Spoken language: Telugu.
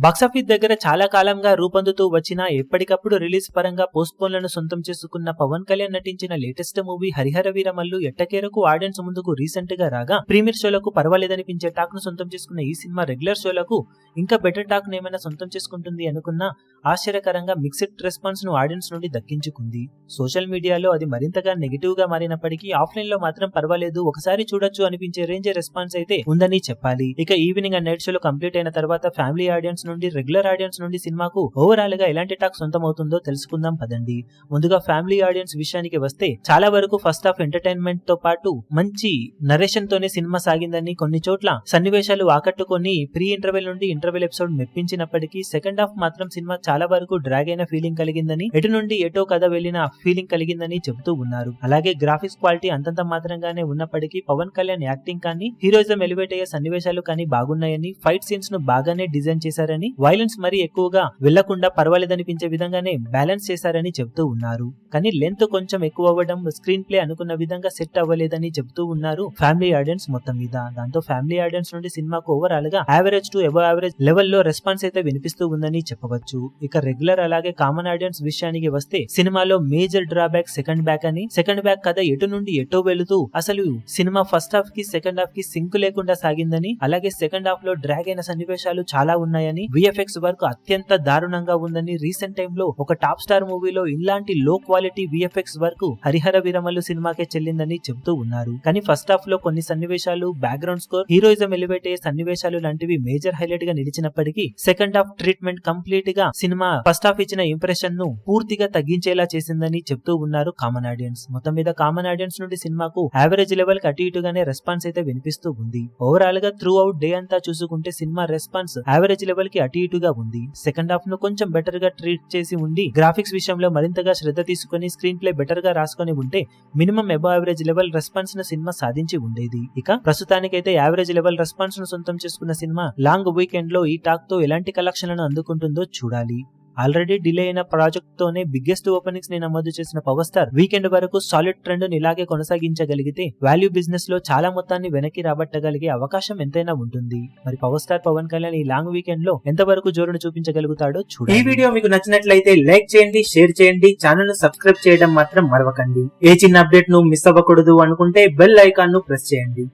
బాక్సాఫీస్ దగ్గర చాలా కాలంగా రూపొందుతూ వచ్చిన ఎప్పటికప్పుడు రిలీజ్ పరంగా పోస్ట్ పోన్లను సొంతం చేసుకున్న పవన్ కళ్యాణ్ నటించిన లేటెస్ట్ మూవీ హరిహర వీరమల్లు ఎట్టకేరకు ఆడియన్స్ ముందుకు రీసెంట్ గా రాగా ప్రీమియర్ షోలకు పర్వాలేదనిపించే టాక్ ను సొంతం చేసుకున్న ఈ సినిమా రెగ్యులర్ షోలకు ఇంకా బెటర్ టాక్ ను ఏమైనా సొంతం చేసుకుంటుంది అనుకున్నా ఆశ్చర్యకరంగా మిక్స్డ్ రెస్పాన్స్ ను ఆడియన్స్ నుండి దక్కించుకుంది. సోషల్ మీడియాలో అది మరింతగా నెగిటివ్ గా మారినప్పటికీ ఆఫ్లైన్ లో మాత్రం పర్వాలేదు, ఒకసారి చూడొచ్చు అనిపించే రేంజ్ రెస్పాన్స్ అయితే ఉందని చెప్పాలి. ఇక ఈవినింగ్ అండ్ నైట్ షోలు కంప్లీట్ అయిన తర్వాత ఫ్యామిలీ ఆడియన్స్ నుండి రెగ్యులర్ ఆడియన్స్ నుండి సినిమాకు ఓవరాల్ గా ఎలాంటి టాక్ సొంతం అవుతుందో తెలుసుకుందాం పదండి. ముందుగా ఫ్యామిలీ ఆడియన్స్ విషయానికి వస్తే చాలా వరకు ఫస్ట్ హాఫ్ ఎంటర్టైన్మెంట్ తో పాటు మంచి నరేషన్ తోనే సినిమా సాగిందని, కొన్ని చోట్ల సన్నివేశాలు ఆకట్టుకొని ప్రీ ఇంటర్వెల్ నుండి ఇంటర్వెల్ ఎపిసోడ్ మెప్పించినప్పటికీ సెకండ్ హాఫ్ మాత్రం సినిమా చాలా వరకు డ్రాగ్ అయిన ఫీలింగ్ కలిగిందని, ఎటు నుండి ఎటో కథ వెళ్లిన ఫీలింగ్ కలిగిందని చెబుతూ ఉన్నారు. అలాగే గ్రాఫిక్స్ క్వాలిటీ అంతంత మాత్రంగానే ఉన్నప్పటికీ పవన్ కళ్యాణ్ యాక్టింగ్ కానీ హీరోయిజం ఎలివేట్ అయ్యే సన్నివేశాలు కానీ బాగున్నాయని, ఫైట్ సీన్స్ ను బాగానే డిజైన్ చేశారని, వైలెన్స్ మరీ ఎక్కువగా వెళ్లకుండా పర్వాలేదనిపించే విధంగానే బ్యాలెన్స్ చేశారని చెబుతూ ఉన్నారు. కానీ లెంత్ కొంచెం ఎక్కువ అవ్వడం, స్క్రీన్ ప్లే అనుకున్న విధంగా సెట్ అవ్వలేదని చెబుతూ ఉన్నారు ఫ్యామిలీ ఆడియన్స్ మొత్తం మీద. దాంతో ఫ్యామిలీ ఆడియన్స్ నుండి సినిమాకు ఓవరాల్ గా యావరేజ్ టు అబవ్ యావరేజ్ లెవెల్లో రెస్పాన్స్ అయితే వినిపిస్తూ ఉందని చెప్పవచ్చు. ఇక రెగ్యులర్ అలాగే కామన్ ఆడియన్స్ విషయానికి వస్తే సినిమాలో మేజర్ డ్రాబ్యాక్ సెకండ్ బ్యాక్ అని, సెకండ్ బ్యాక్ కథ ఎటు నుండి ఎటో వెళుతూ అసలు సినిమా ఫస్ట్ హాఫ్ కి సెకండ్ హాఫ్ కి సింక్ లేకుండా సాగిందని, అలాగే సెకండ్ హాఫ్ లో డ్రాగ్ అయిన సన్నివేశాలు చాలా ఉన్నాయని, విఎఫ్ఎక్స్ వర్క్ అత్యంత దారుణంగా ఉందని, రీసెంట్ టైమ్ లో ఒక టాప్ స్టార్ మూవీలో ఇలాంటి low quality VFX work Harihara Veeramallu సినిమాకే చెల్లిందని చెబుతూ ఉన్నారు. కానీ ఫస్ట్ హాఫ్ లో కొన్ని సన్నివేశాలు, బ్యాక్గ్రౌండ్ స్కోర్, హీరోయిజం ఎలివేట్ అయ్యే సన్నివేశాలు లాంటివి మేజర్ హైలైట్ గా నిలిచినప్పటికీ సెకండ్ హాఫ్ ట్రీట్మెంట్ కంప్లీట్ గా సినిమా ఫస్ట్ హాఫ్ ఇచ్చిన ఇంప్రెషన్ ను పూర్తిగా తగ్గించేలా చేసిందని చెప్తూ ఉన్నారు కామన్ ఆడియన్స్. మొత్తం మీద కామన్ ఆడియన్స్ నుండి సినిమాకు యావరేజ్ లెవెల్ కి అటు ఇటుగానే రెస్పాన్స్ అయితే వినిపిస్తూ ఉంది. ఓవరాల్ గా త్రూ అవుట్ డే అంతా చూసుకుంటే సినిమా రెస్పాన్స్ యావరేజ్ లెవెల్ కి అటు ఇటుగా ఉంది. సెకండ్ హాఫ్ ను కొంచెం బెటర్ గా ట్రీట్ చేసి ఉండి, గ్రాఫిక్స్ విషయంలో మరింతగా శ్రద్ధ తీసుకుని, స్క్రీన్ ప్లే బెటర్ గా రాసుకొని ఉంటే minimum above average level response ను సినిమా సాధించి ఉండేది. ఇక ప్రస్తుతానికైతే యావరేజ్ లెవెల్ రెస్పాన్స్ ను సొంతం చేసుకున్న సినిమా లాంగ్ వీకెండ్ లో ఈ టాక్ తో ఎలాంటి కలెక్షన్లను అందుకుంటుందో చూడాలి. ఆల్రెడీ డిలే అయిన ప్రాజెక్ట్ తోనే బిగ్గెస్ట్ ఓపెనింగ్స్ ని నమోదు చేసిన పవర్ స్టార్ వీకెండ్ వరకు సాలిడ్ ట్రెండ్ ని ఇలాగే కొనసాగించగలిగితే వాల్యూ బిజినెస్ లో చాలా మొత్తాన్ని వెనక్కి రాబట్టగలిగే అవకాశం ఎంతైనా ఉంటుంది. మరి పవర్ స్టార్ పవన్ కళ్యాణ్ ఈ లాంగ్ వీకెండ్ లో ఎంతవరకు జోరును చూపించగలుగుతాడో చూడండి. ఈ వీడియో మీకు నచ్చినట్లయితే లైక్ చేయండి, షేర్ చేయండి, ఛానల్ ను సబ్స్క్రైబ్ చేయడం మాత్రం మరవకండి. ఏ చిన్న అప్డేట్ ను మిస్ అవ్వకూడదు అనుకుంటే బెల్ ఐకాన్ ను ప్రెస్ చేయండి.